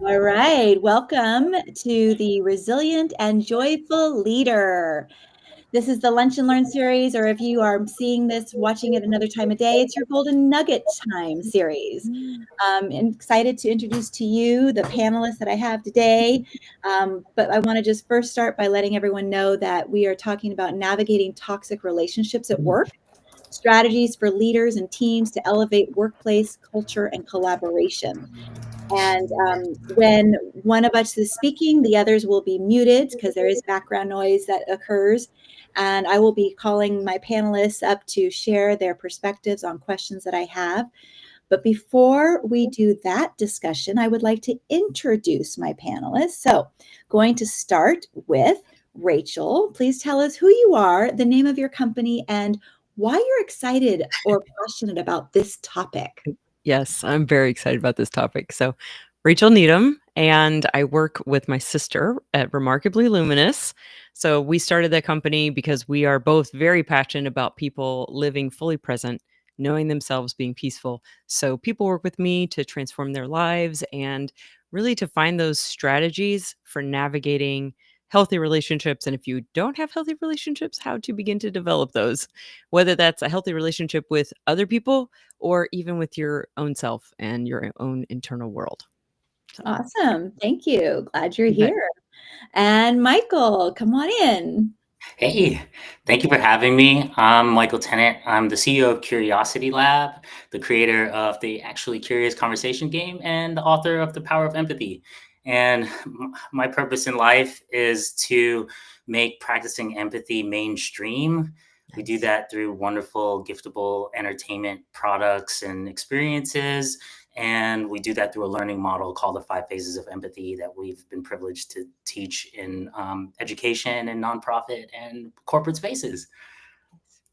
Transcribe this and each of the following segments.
All right, welcome to the Resilient and Joyful Leader. This is the Lunch and Learn series, or if you are seeing this, watching it another time of day, it's your Golden Nugget Time series. I'm excited to introduce to you the panelists that I have today. But I want to just first start by letting everyone know that we are talking about navigating toxic relationships at work, strategies for leaders and teams to elevate workplace culture and collaboration. And when one of us is speaking, the others will be muted because there is background noise that occurs. And I will be calling my panelists up to share their perspectives on questions that I have. But before we do that discussion, I would like to introduce my panelists. So, going to start with Rachael. Please tell us who you are, the name of your company, and why you're excited or passionate about this topic. Yes, I'm very excited about this topic. So, Rachael Needham, and I work with my sister at Remarkably Luminous. So, we started that company because we are both very passionate about people living fully present, knowing themselves, being peaceful. So, people work with me to transform their lives and really to find those strategies for navigating healthy relationships. And if you don't have healthy relationships, how to begin to develop those, whether that's a healthy relationship with other people or even with your own self and your own internal world. So, Awesome. Thank you. Glad you're you bet. here. And Michael, come on in. Hey, thank you for having me. I'm Michael Tennant. I'm the CEO of Curiosity Lab, the creator of the Actually Curious Conversation game, and the author of The Power of Empathy. And my purpose in life is to make practicing empathy mainstream. We do Nice. that through wonderful, giftable entertainment products and experiences. And we do that through a learning model called the 5 phases of empathy that we've been privileged to teach in education and nonprofit and corporate spaces.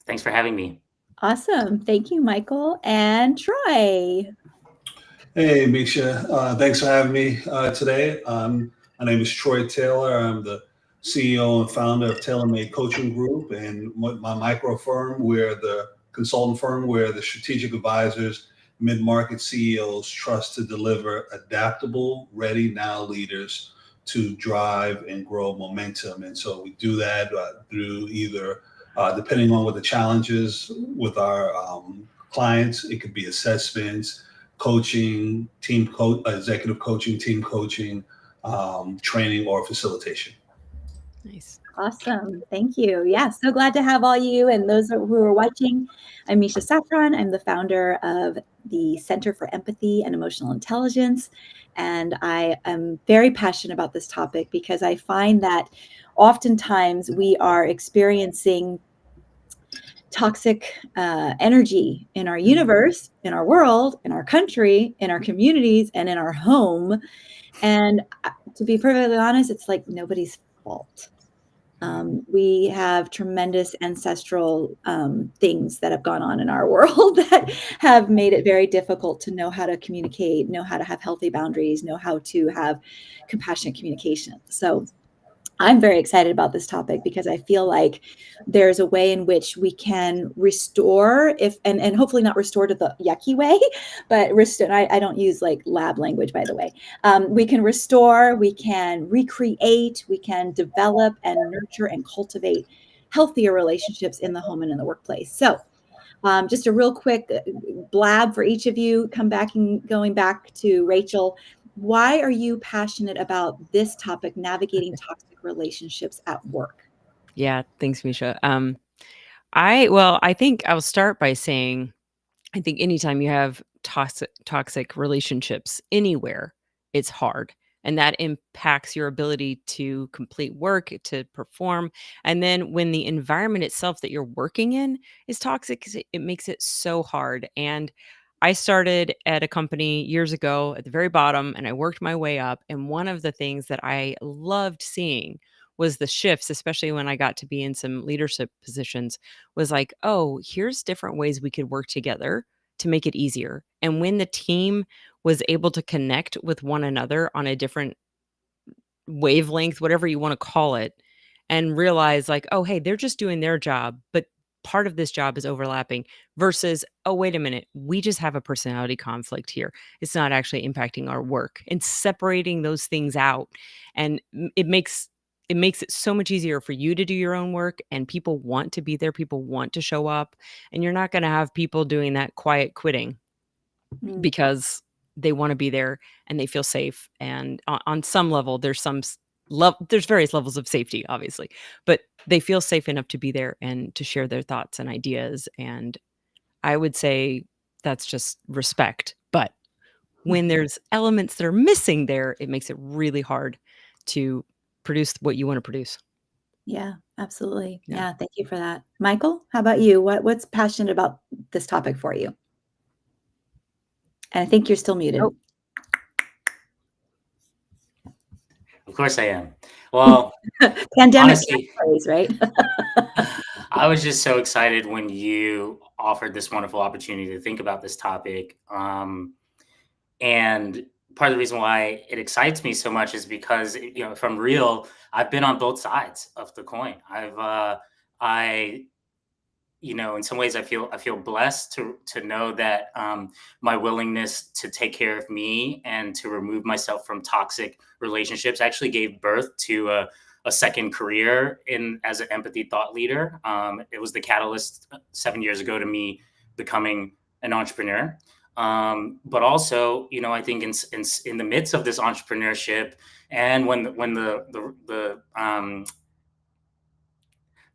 Thanks for having me. Awesome. Thank you, Michael. And Troy. Hey, Misha. Thanks for having me today. My name is Troy Taylor. I'm the CEO and founder of TaylorMade Coaching Group and my micro firm. We're the consultant firm where the strategic advisors, mid-market CEOs trust to deliver adaptable, ready now leaders to drive and grow momentum. And so we do that through either, depending on what the challenges with our clients, it could be assessments, coaching, executive coaching, team coaching, training, or facilitation. Nice. Awesome. Thank you. Yeah, so glad to have all you and those who are watching. I'm Misha Safran. I'm the founder of the Center for Empathy and Emotional Intelligence. And I am very passionate about this topic because I find that oftentimes we are experiencing toxic energy in our universe, in our world, in our country, in our communities, and in our home. And to be perfectly honest, it's like nobody's fault. We have tremendous ancestral things that have gone on in our world that have made it very difficult to know how to communicate, know how to have healthy boundaries, know how to have compassionate communication. So I'm very excited about this topic because I feel like there's a way in which we can restore and hopefully not restore to the yucky way, but restore. I don't use like lab language, by the way. We can restore, we can recreate, we can develop and nurture and cultivate healthier relationships in the home and in the workplace. So just a real quick blab for each of you, going back to Rachael. Why are you passionate about this topic, navigating toxic relationships at work? Yeah, thanks, Misha. I think I'll start by saying I think anytime you have toxic relationships anywhere, it's hard. And that impacts your ability to complete work, to perform. And then when the environment itself that you're working in is toxic, it makes it so hard. And I started at a company years ago at the very bottom and I worked my way up. And one of the things that I loved seeing was the shifts, especially when I got to be in some leadership positions, was like, oh, here's different ways we could work together to make it easier. And when the team was able to connect with one another on a different wavelength, whatever you want to call it, and realize like, oh, hey, they're just doing their job, but part of this job is overlapping versus, oh, wait a minute, we just have a personality conflict here. It's not actually impacting our work, and separating those things out. And it makes it so much easier for you to do your own work, and people want to be there. People want to show up, and you're not going to have people doing that quiet quitting because they want to be there and they feel safe. And on some level, there's there's various levels of safety, obviously, but they feel safe enough to be there and to share their thoughts and ideas. And I would say that's just respect. But when there's elements that are missing there, it makes it really hard to produce what you want to produce. Yeah, absolutely. Yeah. Yeah, thank you for that. Michael, how about you? What's passionate about this topic for you? And I think you're still muted. Oh. Of course I am. Well, Pandemic honestly, catchphrase, right? I was just so excited when you offered this wonderful opportunity to think about this topic. And part of the reason why it excites me so much is because, if I'm real, I've been on both sides of the coin. In some ways, I feel blessed to know that my willingness to take care of me and to remove myself from toxic relationships actually gave birth to a second career as an empathy thought leader. It was the catalyst 7 years ago to me becoming an entrepreneur. But also, I think in the midst of this entrepreneurship, and when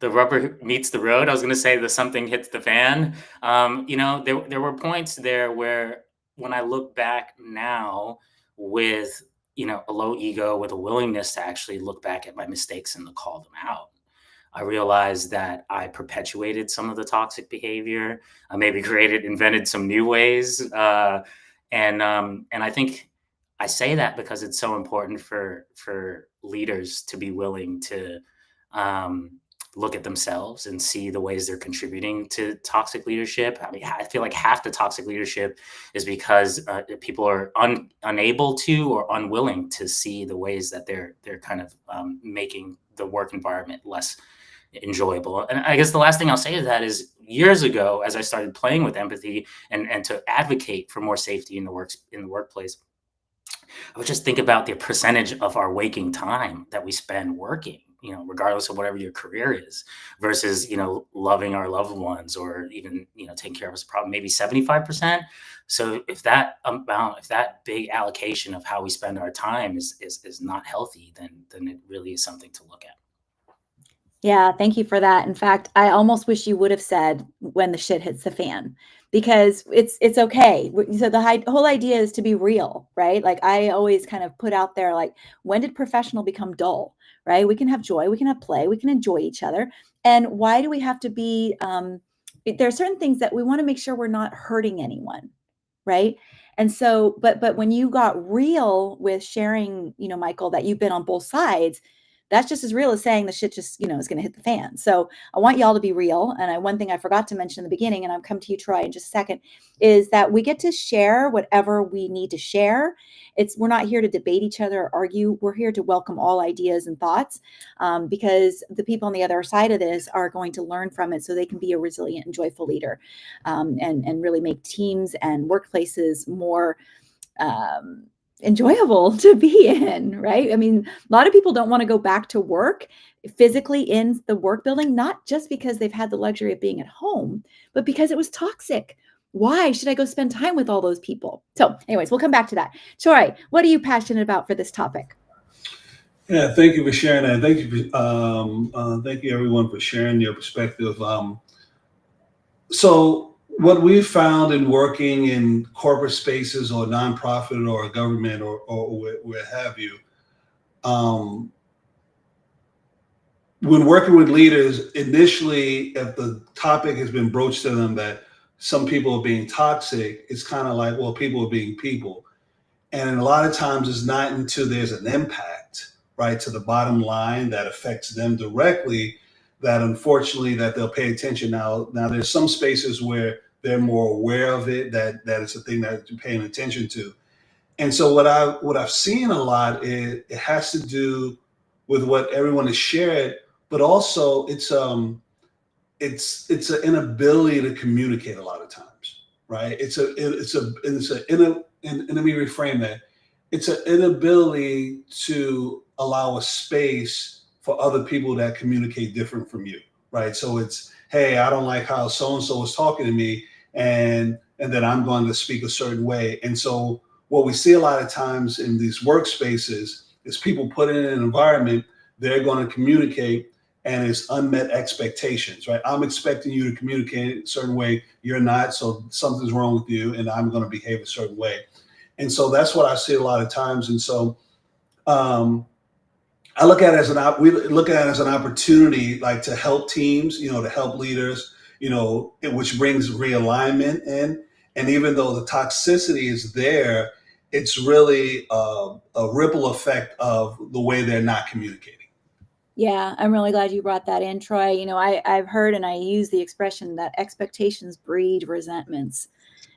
the rubber meets the road, I was going to say the something hits the fan. There were points there where, when I look back now with, a low ego, with a willingness to actually look back at my mistakes and to call them out, I realized that I perpetuated some of the toxic behavior. I maybe invented some new ways. And I think I say that because it's so important for leaders to be willing to look at themselves and see the ways they're contributing to toxic leadership. I mean, I feel like half the toxic leadership is because people are unable to or unwilling to see the ways that they're kind of making the work environment less enjoyable. And I guess the last thing I'll say to that is, years ago, as I started playing with empathy and to advocate for more safety in the workplace, I would just think about the percentage of our waking time that we spend working, regardless of whatever your career is, versus, loving our loved ones, or even, taking care of us, probably maybe 75%. So if that big allocation of how we spend our time is not healthy, then it really is something to look at. Yeah, thank you for that. In fact, I almost wish you would have said when the shit hits the fan, because it's okay. So the whole idea is to be real, right? Like, I always kind of put out there, like, when did professional become dull, right? We can have joy, we can have play, we can enjoy each other. And why do we have to be, there are certain things that we want to make sure we're not hurting anyone, right? And so, but when you got real with sharing, Michael, that you've been on both sides, that's just as real as saying the shit just, is going to hit the fan. So I want y'all to be real. And one thing I forgot to mention in the beginning, and I'll come to you, Troy, in just a second, is that we get to share whatever we need to share. We're not here to debate each other or argue. We're here to welcome all ideas and thoughts, because the people on the other side of this are going to learn from it so they can be a resilient and joyful leader, and really make teams and workplaces more enjoyable to be in, right? I mean, a lot of people don't want to go back to work physically in the work building, not just because they've had the luxury of being at home, but because it was toxic. Why should I go spend time with all those people? So anyways, we'll come back to that. Troy, what are you passionate about for this topic? Yeah, thank you for sharing that. Thank you everyone for sharing your perspective. So what we've found in working in corporate spaces or nonprofit or government or where have you, when working with leaders, initially, if the topic has been broached to them that some people are being toxic, it's kind of like, well, people are being people. And a lot of times it's not until there's an impact, right, to the bottom line that affects them directly, that unfortunately that they'll pay attention. Now there's some spaces where they're more aware of it, that it's a thing that you're paying attention to. And so what I've seen a lot is it has to do with what everyone has shared, but also it's it's an inability to communicate a lot of times, right? And let me reframe that. It's an inability to allow a space for other people that communicate different from you, right? So it's, hey, I don't like how so-and-so is talking to me, and then I'm going to speak a certain way. And so what we see a lot of times in these workspaces is people put in an environment, they're going to communicate, and it's unmet expectations, right? I'm expecting you to communicate a certain way. You're not, so something's wrong with you, and I'm going to behave a certain way. And so that's what I see a lot of times. And so I look at it as we look at it as an opportunity, like to help teams, to help leaders, which brings realignment in. And even though the toxicity is there, it's really a ripple effect of the way they're not communicating. Yeah, I'm really glad you brought that in, Troy. I've heard and I use the expression that expectations breed resentments.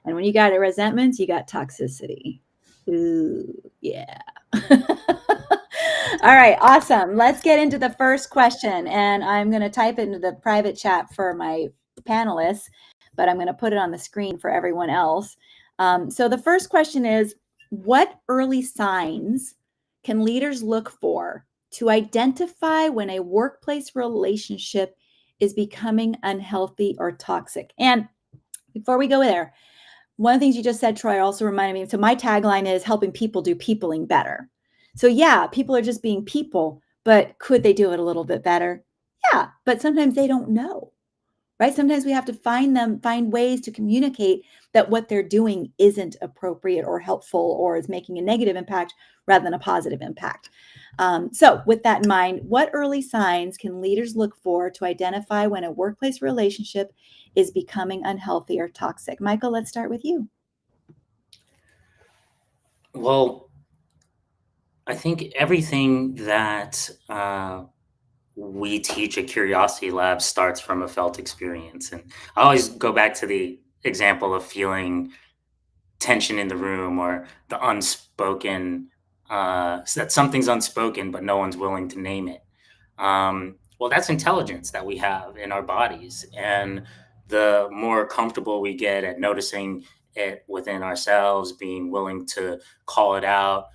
And when you got resentments, you got toxicity. Ooh, yeah. All right, awesome. Let's get into the first question. And I'm going to type it into the private chat for my panelists, but I'm going to put it on the screen for everyone else. So the first question is, what early signs can leaders look for to identify when a workplace relationship is becoming unhealthy or toxic? And before we go there, one of the things you just said, Troy, also reminded me. So my tagline is helping people do peopling better. So yeah, people are just being people, but could they do it a little bit better? Yeah, but sometimes they don't know, right? Sometimes we have to find ways to communicate that what they're doing isn't appropriate or helpful or is making a negative impact rather than a positive impact. So with that in mind, what early signs can leaders look for to identify when a workplace relationship is becoming unhealthy or toxic? Michael, let's start with you. Well, I think everything that we teach at Curiosity Lab starts from a felt experience. And I always go back to the example of feeling tension in the room, or the unspoken, that something's unspoken, but no one's willing to name it. Well, that's intelligence that we have in our bodies. And the more comfortable we get at noticing it within ourselves, being willing to call it out,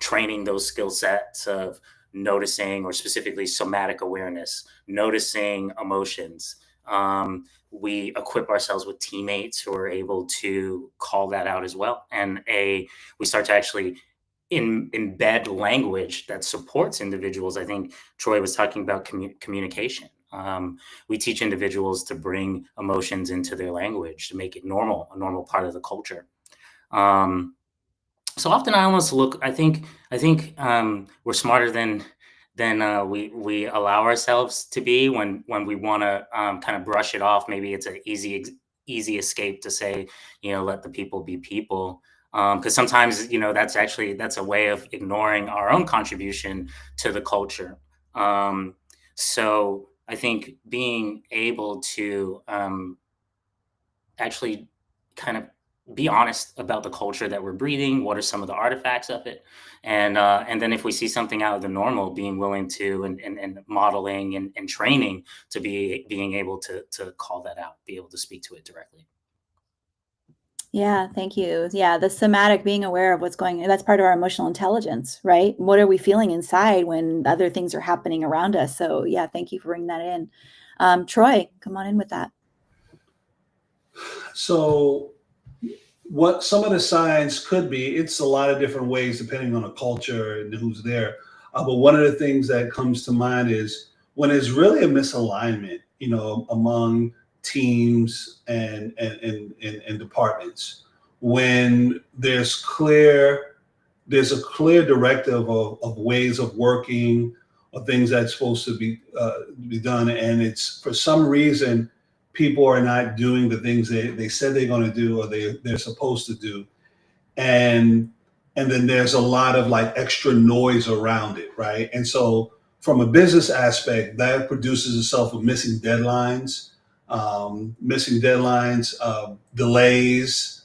training those skill sets of noticing, or specifically somatic awareness, noticing emotions. We equip ourselves with teammates who are able to call that out as well. And we start to actually embed language that supports individuals. I think Troy was talking about communication. We teach individuals to bring emotions into their language, to make it normal, a normal part of the culture. So often I almost look, I think we're smarter than we allow ourselves to be when we want to kind of brush it off. Maybe it's an easy escape to say, let the people be people. Because sometimes, that's a way of ignoring our own contribution to the culture. So I think being able to actually kind of be honest about the culture that we're breathing. What are some of the artifacts of it? And then if we see something out of the normal, being willing to and modeling and training to being able to call that out, be able to speak to it directly. Yeah, thank you. Yeah, the somatic, being aware of what's going on, that's part of our emotional intelligence, right? What are we feeling inside when other things are happening around us? So yeah, thank you for bringing that in. Troy, come on in with that. So what some of the signs could be, it's a lot of different ways depending on the culture and who's there. But one of the things that comes to mind is when there's really a misalignment, among teams and departments. When there's a clear directive of ways of working, or things that's supposed to be done, and it's for some reason people are not doing the things they said they're going to do, or they're supposed to do. And then there's a lot of like extra noise around it, right? And so from a business aspect, that produces itself with missing deadlines, delays,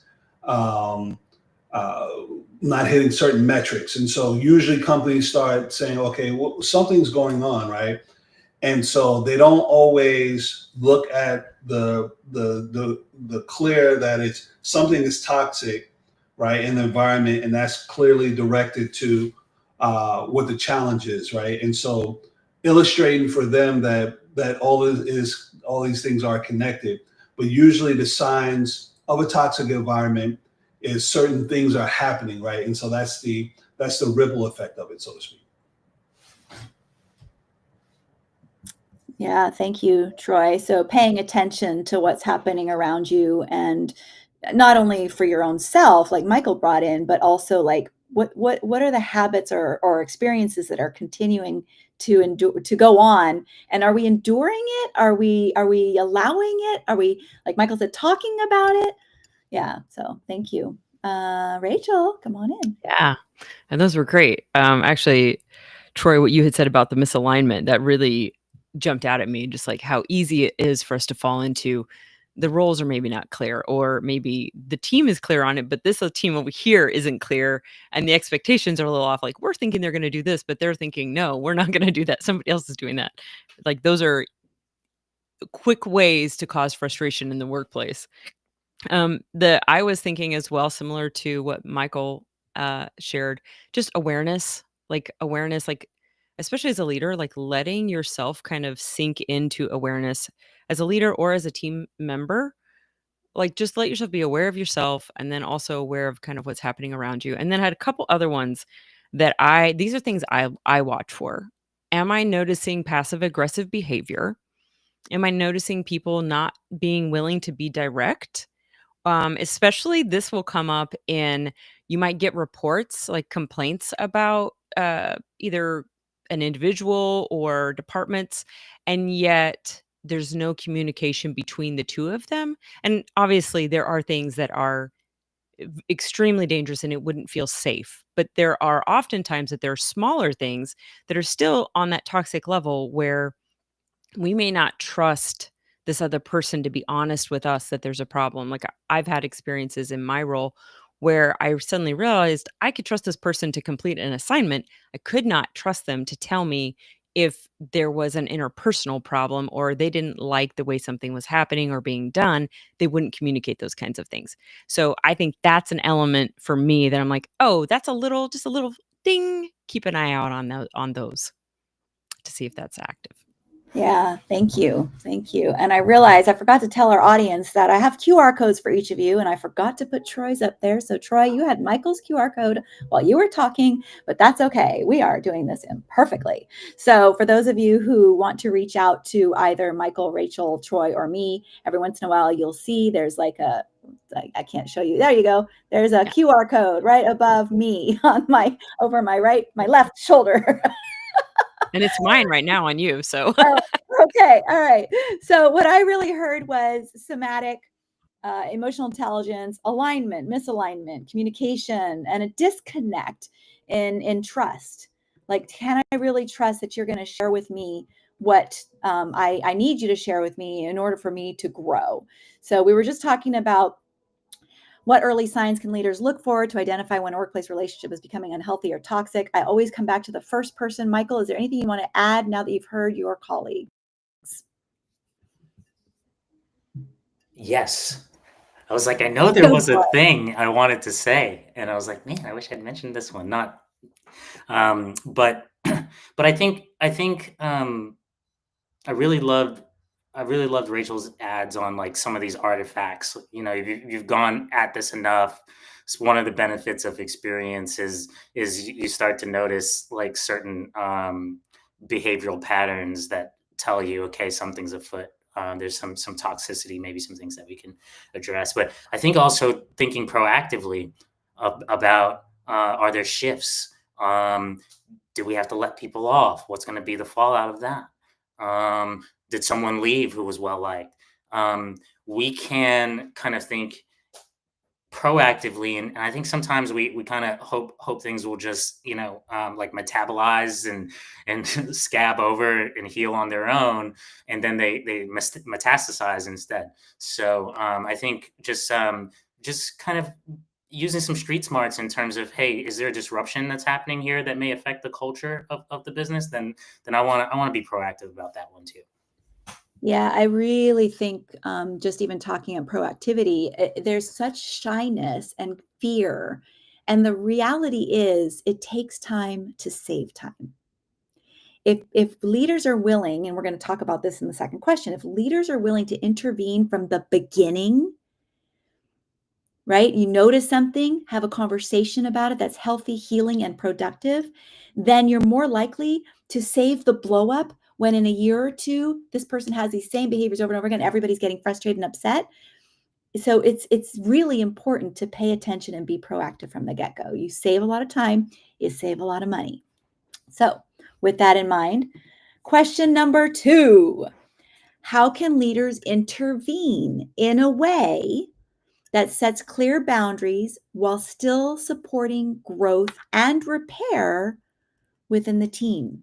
not hitting certain metrics. And so usually companies start saying, okay, well, something's going on, right? And so they don't always look at the clear that it's something is toxic, right, in the environment, and that's clearly directed to what the challenge is, right? And so illustrating for them that all these things are connected, but usually the signs of a toxic environment is certain things are happening, right? And so that's the ripple effect of it, so to speak. Yeah, thank you, Troy. So paying attention to what's happening around you, and not only for your own self, like Michael brought in, but also like what are the habits or experiences that are continuing to endure, to go on, and are we enduring it? Are we allowing it? Are we, like Michael said, talking about it? Yeah. So thank you. Rachael, come on in. Yeah. And those were great. Actually, Troy, what you had said about the misalignment, that really jumped out at me, just like how easy it is for us to fall into the roles are maybe not clear, or maybe the team is clear on it, but this team over here isn't clear, and the expectations are a little off. Like, we're thinking they're going to do this, but they're thinking, no, we're not going to do that. Somebody else is doing that. Like, those are quick ways to cause frustration in the workplace. I was thinking as well, similar to what Michael shared, just awareness, like especially as a leader, like letting yourself kind of sink into awareness as a leader or as a team member. Like, just let yourself be aware of yourself, and then also aware of kind of what's happening around you. And then I had a couple other ones that these are things I watch for. Am I noticing passive aggressive behavior? Am I noticing people not being willing to be direct? Especially this will come up in, you might get reports, like complaints about either an individual or departments, and yet there's no communication between the two of them. And obviously there are things that are extremely dangerous and it wouldn't feel safe, but there are oftentimes that there are smaller things that are still on that toxic level where we may not trust this other person to be honest with us that there's a problem. Like, I've had experiences in my role where I suddenly realized I could trust this person to complete an assignment. I could not trust them to tell me if there was an interpersonal problem or they didn't like the way something was happening or being done. They wouldn't communicate those kinds of things. So I think that's an element for me that I'm like, oh, that's just a little ding. Keep an eye out on those to see if that's active. Yeah, thank you. Thank you. And I realized I forgot to tell our audience that I have QR codes for each of you, and I forgot to put Troy's up there. So Troy, you had Michael's QR code while you were talking, but that's okay. We are doing this imperfectly. So for those of you who want to reach out to either Michael, Rachael, Troy, or me, every once in a while, you'll see there's like I can't show you. There you go. There's a QR code right above me on over my left shoulder. And it's mine right now on you, so. Okay, all right. So what I really heard was somatic, emotional intelligence, alignment, misalignment, communication, and a disconnect in trust. Like, can I really trust that you're going to share with me what I need you to share with me in order for me to grow? So we were just talking about what early signs can leaders look for to identify when a workplace relationship is becoming unhealthy or toxic? I always come back to the first person. Michael, is there anything you want to add now that you've heard your colleague? Yes. I was like, I know there was a thing I wanted to say, and I was like, man, I wish I'd mentioned this one. Not, but I think I really loved Rachel's ads on like some of these artifacts. You know, you've gone at this enough. It's one of the benefits of experience is you start to notice like certain behavioral patterns that tell you, okay, something's afoot. There's some toxicity, maybe some things that we can address. But I think also thinking proactively about are there shifts? Do we have to let people off? What's going to be the fallout of that? Did someone leave who was well liked? We can kind of think proactively, and I think sometimes we kind of hope things will just like metabolize and scab over and heal on their own, and then they metastasize instead. So I think just kind of using some street smarts in terms of, hey, is there a disruption that's happening here that may affect the culture of the business? Then I want to be proactive about that one too. Yeah, I really think just even talking on proactivity, there's such shyness and fear. And the reality is, it takes time to save time. If leaders are willing, and we're going to talk about this in the second question, if leaders are willing to intervene from the beginning, right? You notice something, have a conversation about it that's healthy, healing, and productive, then you're more likely to save the blow up when in a year or two, this person has these same behaviors over and over again, everybody's getting frustrated and upset. So it's really important to pay attention and be proactive from the get-go. You save a lot of time, you save a lot of money. So with that in mind, question number 2, how can leaders intervene in a way that sets clear boundaries while still supporting growth and repair within the team?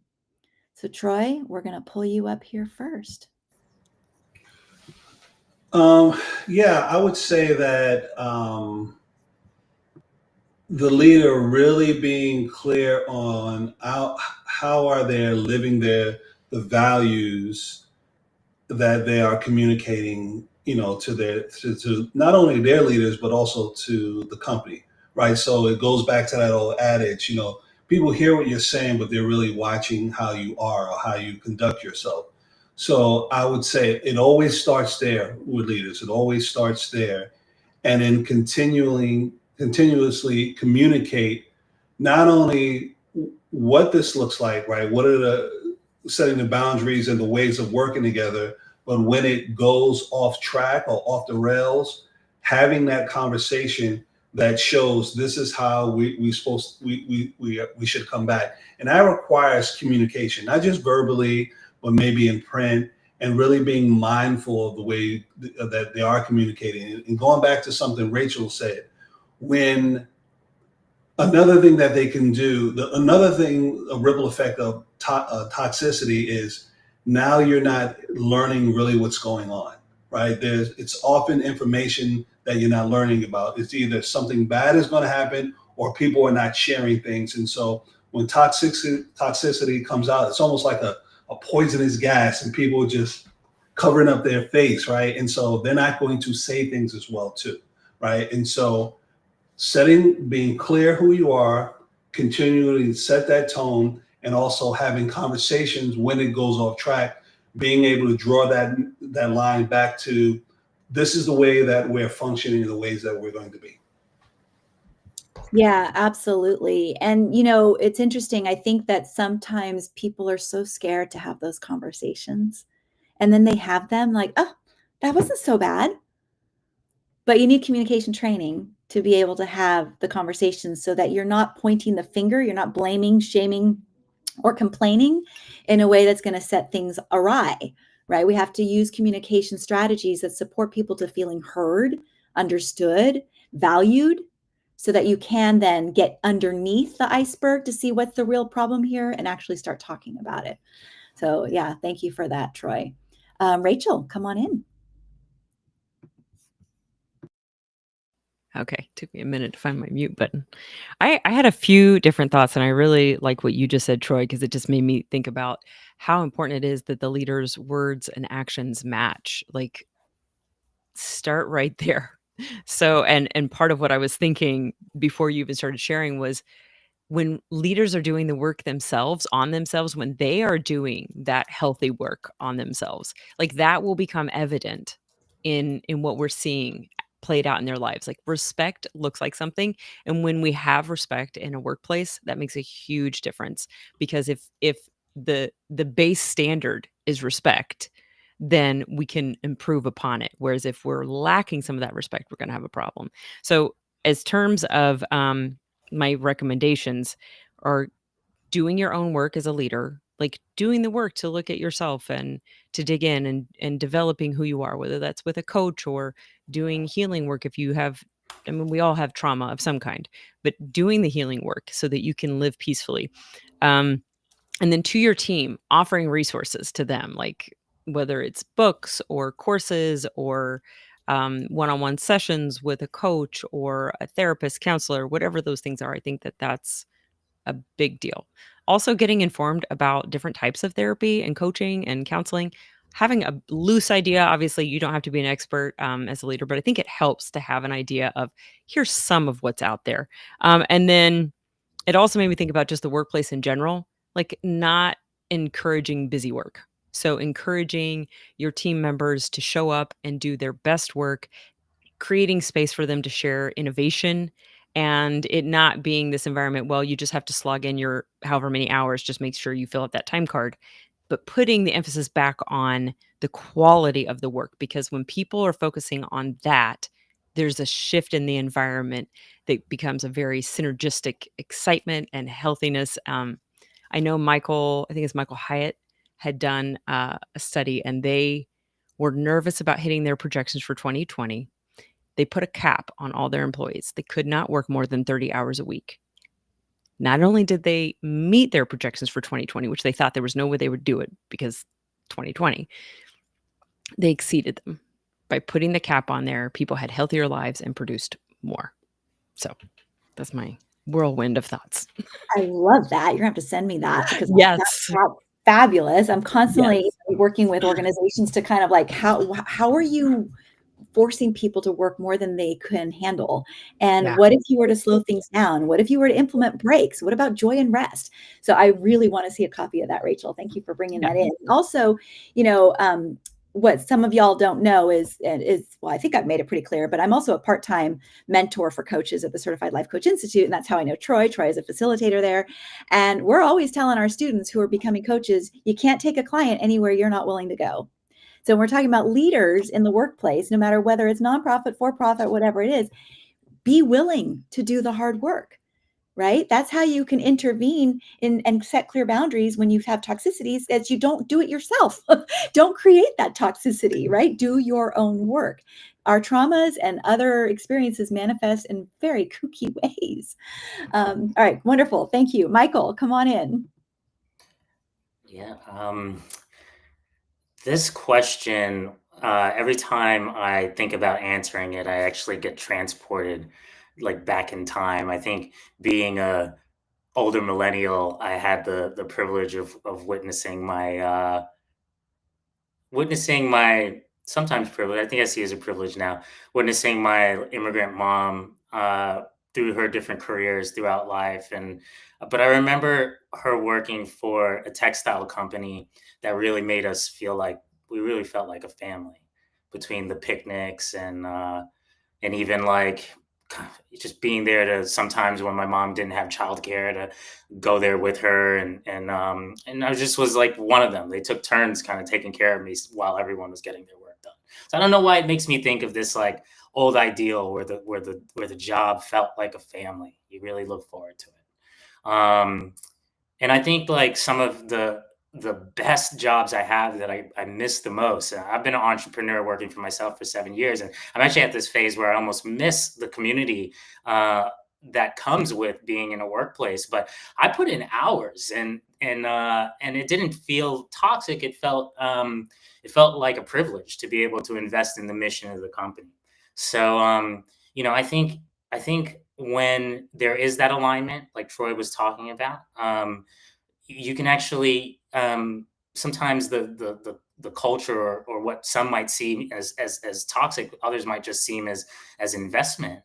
So Troy, we're going to pull you up here first. Yeah, I would say that the leader really being clear on how are they living the values that they are communicating, to not only their leaders but also to the company, right? So it goes back to that old adage, people hear what you're saying, but they're really watching how you are or how you conduct yourself. So I would say it always starts there with leaders. It always starts there, and then continuously communicate not only what this looks like, right? What are the setting the boundaries and the ways of working together, but when it goes off track or off the rails, having that conversation that shows this is how we should come back, and that requires communication, not just verbally, but maybe in print, and really being mindful of the way that they are communicating. And going back to something Rachael said, when another thing that they can do, another thing, a ripple effect of toxicity is now you're not learning really what's going on, right? It's often information that you're not learning about. It's either something bad is going to happen or people are not sharing things. And so when toxicity comes out, it's almost like a poisonous gas, and people are just covering up their face, right? And so they're not going to say things as well too, right? And so being clear who you are, continually set that tone, and also having conversations when it goes off track, being able to draw that line back to this is the way that we're functioning, the ways that we're going to be. Yeah, absolutely. And, it's interesting. I think that sometimes people are so scared to have those conversations. And then they have them like, oh, that wasn't so bad. But you need communication training to be able to have the conversations so that you're not pointing the finger, you're not blaming, shaming, or complaining in a way that's going to set things awry, right? We have to use communication strategies that support people to feeling heard, understood, valued, so that you can then get underneath the iceberg to see what's the real problem here and actually start talking about it. So yeah, thank you for that, Troy. Rachael, come on in. Okay, took me a minute to find my mute button. I had a few different thoughts, and I really like what you just said, Troy, because it just made me think about how important it is that the leader's words and actions match. Like, start right there. So, and part of what I was thinking before you even started sharing was when leaders are doing the work themselves on themselves, when they are doing that healthy work on themselves, like that will become evident in what we're seeing played out in their lives. Like respect looks like something, and when we have respect in a workplace, that makes a huge difference, because if the base standard is respect, then we can improve upon it. Whereas if we're lacking some of that respect, we're going to have a problem. So as terms of my recommendations are doing your own work as a leader, like doing the work to look at yourself and to dig in and developing who you are, whether that's with a coach or doing healing work. If you have, I mean, we all have trauma of some kind, but doing the healing work so that you can live peacefully. And then to your team, offering resources to them, like whether it's books or courses or one-on-one sessions with a coach or a therapist, counselor, whatever those things are. I think that that's a big deal. Also, getting informed about different types of therapy and coaching and counseling, having a loose idea. Obviously, you don't have to be an expert as a leader, but I think it helps to have an idea of here's some of what's out there. And then it also made me think about just the workplace in general, like not encouraging busy work. So encouraging your team members to show up and do their best work, creating space for them to share innovation, and it not being this environment, well, you just have to slog in your however many hours, just make sure you fill out that time card, but putting the emphasis back on the quality of the work. Because when people are focusing on that, there's a shift in the environment that becomes a very synergistic excitement and healthiness. I know I think it's Michael Hyatt, had done a study, and they were nervous about hitting their projections for 2020. They put a cap on all their employees. They could not work more than 30 hours a week. Not only did they meet their projections for 2020, which they thought there was no way they would do it because 2020, they exceeded them. By putting the cap on there, people had healthier lives and produced more. So that's my whirlwind of thoughts. I love that. You're gonna have to send me that because Yes. that's fabulous. I'm constantly working with organizations to kind of like how are you forcing people to work more than they can handle? And Yeah. what if you were to slow things down? What if you were to implement breaks? What about joy and rest? So I really want to see a copy of that, Rachael. Thank you for bringing that in. Also, what some of y'all don't know is, well, I think I've made it pretty clear, but I'm also a part-time mentor for coaches at the Certified Life Coach Institute. And that's how I know Troy. Troy is a facilitator there. And we're always telling our students who are becoming coaches, you can't take a client anywhere you're not willing to go. So we're talking about leaders in the workplace, no matter whether it's nonprofit, for-profit, whatever it is, be willing to do the hard work, right? That's how you can intervene and set clear boundaries when you have toxicities, as you don't do it yourself. Don't create that toxicity, right? Do your own work. Our traumas and other experiences manifest in very kooky ways. All right, wonderful. Thank you. Michael, come on in. Yeah. This question, every time I think about answering it, I actually get transported like back in time. I think being a older millennial, I had the privilege of witnessing my sometimes privilege. I think I see it as a privilege now. Witnessing my immigrant mom through her different careers throughout life, but I remember her working for a textile company that really made us feel like we really felt like a family between the picnics and even like just being there to sometimes when my mom didn't have childcare to go there with her and I just was like one of them. They took turns kind of taking care of me while everyone was getting their work done. So I don't know why it makes me think of this like old ideal where the job felt like a family. You really look forward to it. And I think like some of the best jobs I have that I miss the most. I've been an entrepreneur working for myself for 7 years, and I'm actually at this phase where I almost miss the community that comes with being in a workplace. But I put in hours, and it didn't feel toxic. It felt like a privilege to be able to invest in the mission of the company. So I think when there is that alignment, like Troy was talking about, you can actually sometimes the culture or what some might see as toxic, others might just seem as investment.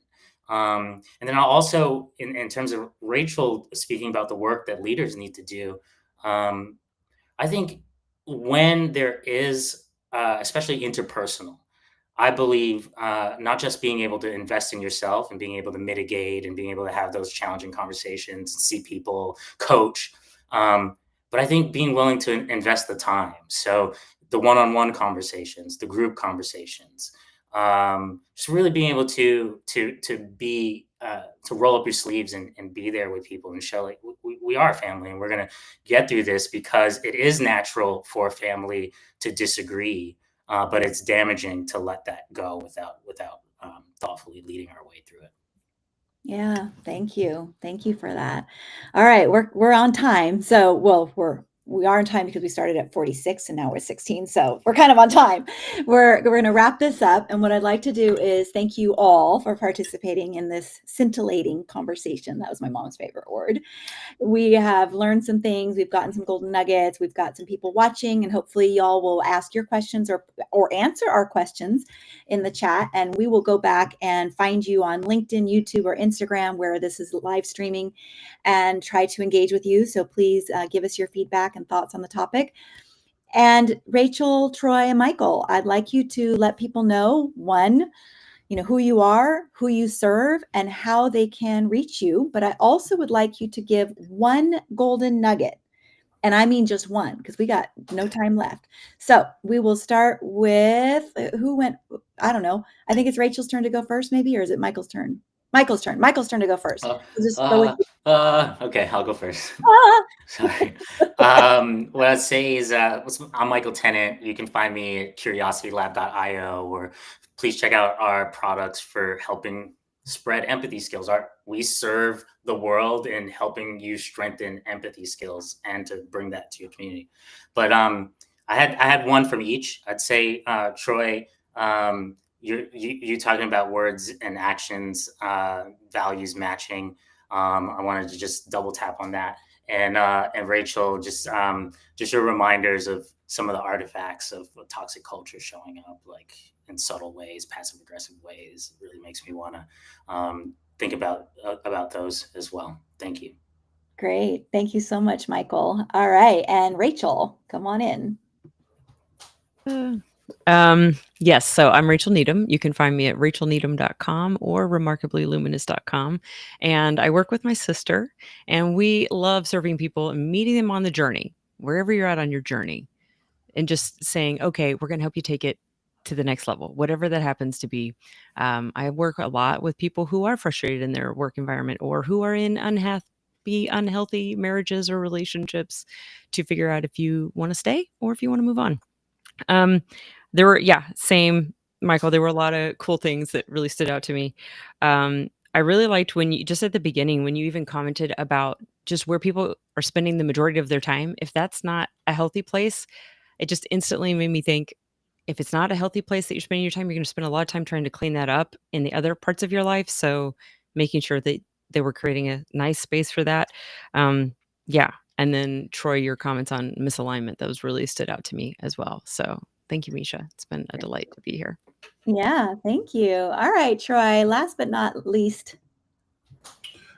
And then I'll also, in terms of Rachel speaking about the work that leaders need to do, I think when there is, especially interpersonal, I believe not just being able to invest in yourself and being able to mitigate and being able to have those challenging conversations and see people coach, but I think being willing to invest the time. So the one-on-one conversations, the group conversations, just really being able to roll up your sleeves and be there with people and show like we are a family and we're going to get through this, because it is natural for a family to disagree, but it's damaging to let that go without thoughtfully leading our way through it. Yeah, thank you. Thank you for that. All right, we're on time. So, well, we're we are on time because we started at 46 and now we're 16. So we're kind of on time. We're going to wrap this up. And what I'd like to do is thank you all for participating in this scintillating conversation. That was my mom's favorite word. We have learned some things. We've gotten some golden nuggets. We've got some people watching, and hopefully y'all will ask your questions or answer our questions in the chat. And we will go back and find you on LinkedIn, YouTube, or Instagram where this is live streaming and try to engage with you. So please give us your feedback and thoughts on the topic. And Rachael, Troy, and Michael, I'd like you to let people know, one, who you are, who you serve, and how they can reach you. But I also would like you to give one golden nugget. And I mean just one, because we got no time left. So we will start with who went, I don't know. I think it's Rachel's turn to go first, maybe, or is it Michael's turn? Michael's turn to go first. We'll just go with Okay, I'll go first. Ah! Sorry. What I'd say is I'm Michael Tennant. You can find me at curiositylab.io, or please check out our products for helping spread empathy skills. We serve the world in helping you strengthen empathy skills and to bring that to your community. But I had one from each. I'd say Troy, you talking about words and actions, values matching. I wanted to just double tap on that. And Rachael, just your reminders of some of the artifacts of toxic culture showing up, like in subtle ways, passive aggressive ways, really makes me want to think about those as well. Thank you. Great. Thank you so much, Michael. All right. And Rachael, come on in. Yes. So I'm Rachael Needham. You can find me at rachaelneedham.com or remarkablyluminous.com. And I work with my sister, and we love serving people and meeting them on the journey, wherever you're at on your journey, and just saying, okay, we're going to help you take it to the next level, whatever that happens to be. I work a lot with people who are frustrated in their work environment or who are in unhealthy marriages or relationships to figure out if you want to stay or if you want to move on. There were, same, Michael. There were a lot of cool things that really stood out to me. I really liked when you, just at the beginning, when you even commented about just where people are spending the majority of their time. If that's not a healthy place, it just instantly made me think, if it's not a healthy place that you're spending your time, you're going to spend a lot of time trying to clean that up in the other parts of your life. So making sure that they were creating a nice space for that. And then Troy, your comments on misalignment, those really stood out to me as well. So thank you, Misha. It's been a delight to be here. Yeah, thank you. All right, Troy, last but not least.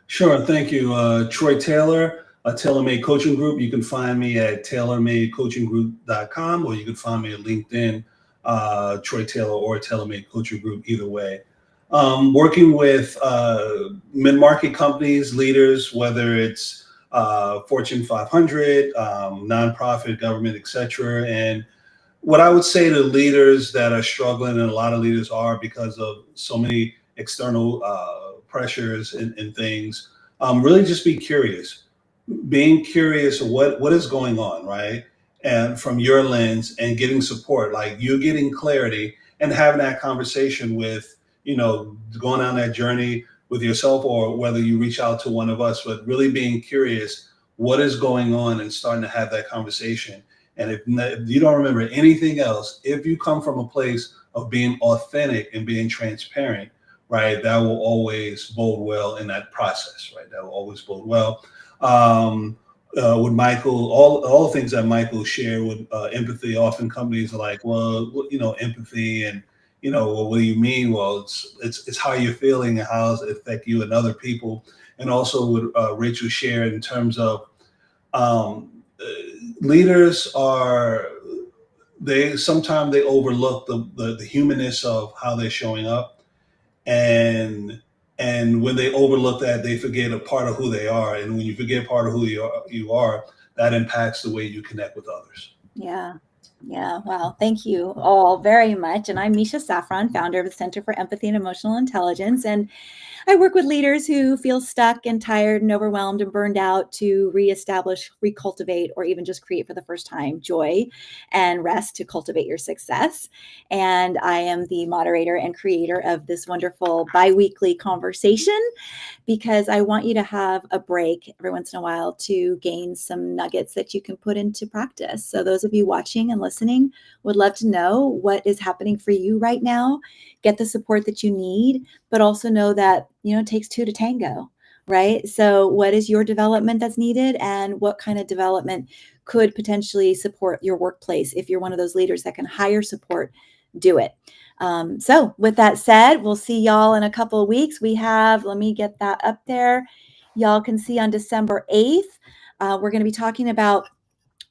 Sure, thank you. Troy Taylor, TaylorMade Coaching Group. You can find me at taylormadecoachinggroup.com, or you can find me at LinkedIn, Troy Taylor or TaylorMade Coaching Group, either way. Working with mid-market companies, leaders, whether it's Fortune 500, nonprofit, government, etc. And what I would say to leaders that are struggling, and a lot of leaders are because of so many external pressures and things, really just be curious. Being curious of what is going on, right? And from your lens, and getting support, like you getting clarity and having that conversation with, going on that journey with yourself, or whether you reach out to one of us, but really being curious what is going on and starting to have that conversation. And if you don't remember anything else, if you come from a place of being authentic and being transparent, right, that will always bode well in that process, right? That will always bode well. With Michael, all the things that Michael shared with empathy, often companies are like, well, empathy, and well, what do you mean? Well, it's how you're feeling and how it affect you and other people. And also what Rachael shared in terms of leaders sometimes they overlook the humanness of how they're showing up, and when they overlook that, they forget a part of who they are. And when you forget part of who you are, that impacts the way you connect with others. Yeah. Wow. Thank you all very much. And I'm Misha Safran, founder of the Center for Empathy and Emotional Intelligence. And I work with leaders who feel stuck and tired and overwhelmed and burned out to reestablish, recultivate, or even just create for the first time joy and rest to cultivate your success. And I am the moderator and creator of this wonderful bi-weekly conversation because I want you to have a break every once in a while to gain some nuggets that you can put into practice. So those of you watching and listening would love to know what is happening for you right now. Get the support that you need, but also know that, it takes two to tango, right? So what is your development that's needed, and what kind of development could potentially support your workplace? If you're one of those leaders that can hire support, do it. So with that said, we'll see y'all in a couple of weeks. Let me get that up there. Y'all can see on December 8th, we're going to be talking about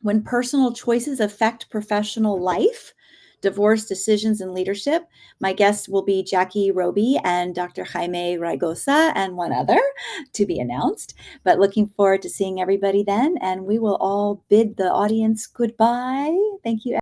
when personal choices affect professional life, divorce, decisions, and leadership. My guests will be Jackie Roby and Dr. Jaime Raigosa, and one other to be announced. But looking forward to seeing everybody then, and we will all bid the audience goodbye. Thank you.